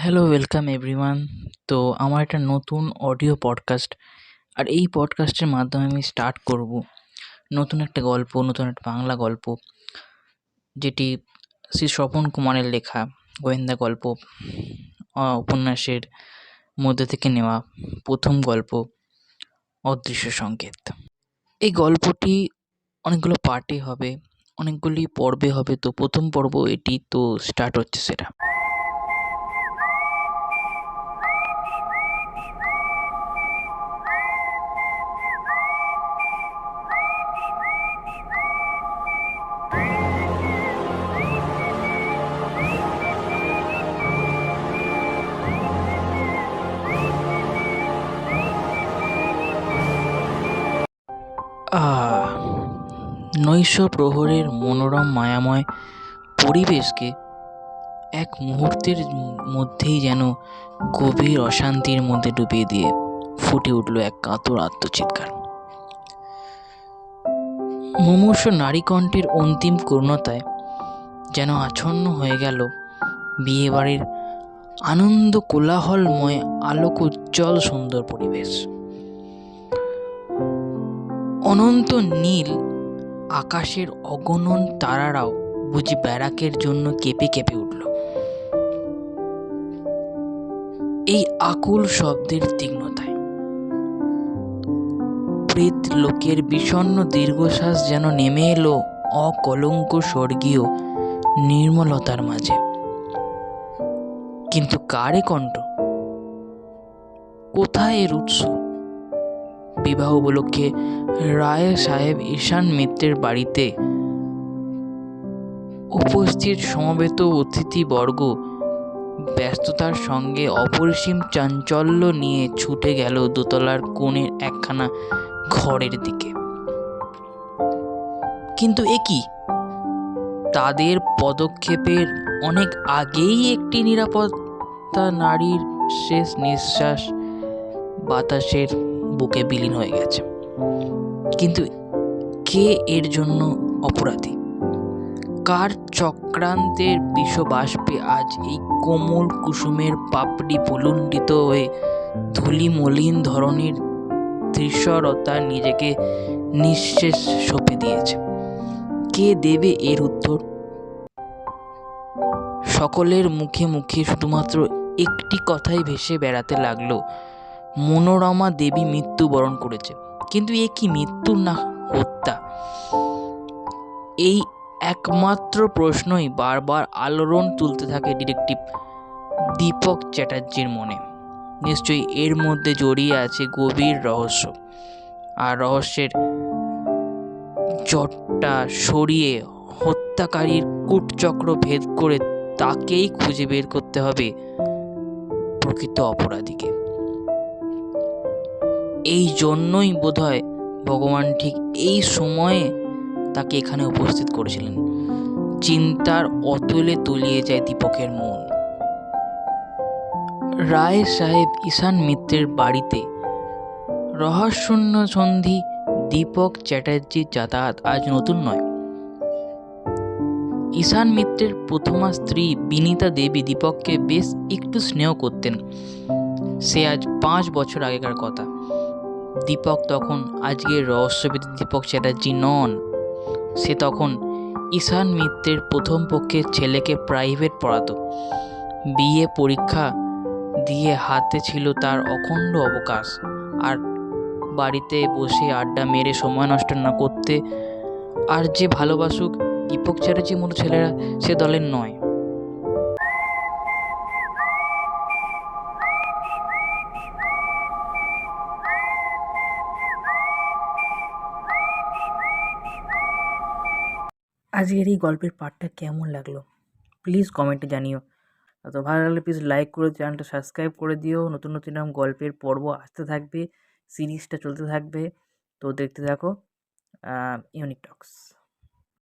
Hello, welcome everyone. তো আমার একটা নতুন অডিও পডকাস্ট, আর এই পডকাস্টের মাধ্যমে আমি স্টার্ট করব নতুন একটা গল্প, নতুন একটা বাংলা গল্প, যেটি শ্রী স্বপন কুমারের লেখা গোয়েন্দা গল্প উপন্যাসের মধ্যে থেকে নেওয়া প্রথম গল্প, অদৃশ্য সংকেত। এই গল্পটি অনেকগুলো পার্টে হবে, অনেকগুলি পর্বে হবে। তো প্রথম পর্ব এটি, তো স্টার্ট হচ্ছে সেটা। নৈশ প্রহরের মনোরম মায়াময় পরিবেশকে এক মুহূর্তের মধ্যেই যেন গভীর অশান্তির মধ্যে ডুবিয়ে দিয়ে ফুটে উঠল এক কাতর আত্মচিৎকার। মুমূর্ষ নারীকণ্ঠের অন্তিম করুণতায় যেন আচ্ছন্ন হয়ে গেল বিয়েবাড়ির আনন্দ কোলাহলময় আলোক উজ্জ্বল সুন্দর পরিবেশ। অনন্ত নীল আকাশের অগণন তারারাও বুঝি ব্যারাকের জন্য কেঁপে কেঁপে উঠল এই আকুল শব্দের তীক্ষ্ণতায়। প্রেত লোকের বিষণ্ণ দীর্ঘশ্বাস যেন নেমে এলো অকলঙ্ক স্বর্গীয় নির্মলতার মাঝে। কিন্তু কারে কণ্ঠ, কোথায় এর উৎস? বিবাহ উপলক্ষে রায় সাহেব ঈশান মিত্রের বাড়িতে উপস্থিত সমবেত অতিথিবর্গ ব্যস্ততার সঙ্গে অপরিসীম চাঞ্চল্য নিয়ে ছুটে গেল দোতলার কোণের একখানা ঘরের দিকে। কিন্তু এ কি, তাদের পদক্ষেপের অনেক আগেই একটি নিরাপত্তা নারীর শেষ নিঃশ্বাস বাতাসের বুকে বিলীন হয়ে গেছে। কিন্তু কে এর জন্য অপরাধী? কার চক্রান্তের বিষবাষ্পে আজ এই কোমল কুসুমের পাপড়ি প্রলুণ্ঠিত হয়ে ধূলি মলিন ধরনের ধৃষ্টতা নিজেকে নিঃশেষ সঁপে দিয়েছে? কে দেবে এর উত্তর? সকলের মুখে মুখে শুধুমাত্র একটি কথাই ভেসে বেড়াতে লাগলো, মনোরমা দেবী মৃত্যুবরণ করেছে। কিন্তু এ কি মৃত্যু না হত্যা? এই একমাত্র প্রশ্নই বারবার আলোড়ন তুলতে থাকে ডিটেকটিভ দীপক চ্যাটার্জির মনে। নিশ্চয়ই এর মধ্যে জড়িয়ে আছে গভীর রহস্য, আর রহস্যের জটটা সরিয়ে হত্যাকারীর কূটচক্র ভেদ করে তাকেই খুঁজে বের করতে হবে, প্রকৃত অপরাধীকে। এই জন্যই বোধহয় ভগবান ঠিক এই সময়ে তাকে এখানে উপস্থিত করেছিলেন। চিন্তার অতলে তলিয়ে যায় দীপকের মন। রায় সাহেব ঈশান মিত্রের বাড়িতে রহস্যশূন্য সন্ধি দীপক চ্যাটার্জির যাতায়াত আজ নতুন নয়। ঈশান মিত্রের প্রথমা স্ত্রী বিনীতা দেবী দীপককে বেশ একটু স্নেহ করতেন। সে আজ 5 বছর আগেকার কথা। দীপক তখন আজকের রহস্যবিদ দীপক চ্যাটার্জি নন। সে তখন ঈশান মিত্রের প্রথম পক্ষের ছেলেকে প্রাইভেট পড়াতো। বিয়ে পরীক্ষা দিয়ে হাতে ছিল তার অখণ্ড অবকাশ, আর বাড়িতে বসে আড্ডা মেরে সময় নষ্ট না করতে আর যে ভালোবাসুক দীপক চ্যাটার্জির মতো ছেলেরা সে দলের নয়। আজকের এই গল্পের পার্টটা কেমন লাগলো প্লিজ কমেন্টে জানিও। তো ভালো লাগলে প্লিজ লাইক করে চ্যানেলটা সাবস্ক্রাইব করে দিও। নতুন নতুন এরকম গল্পের পর্ব আসতে থাকবে, সিরিজটা চলতে থাকবে। তো দেখতে থাকো ইউনিক টক্স।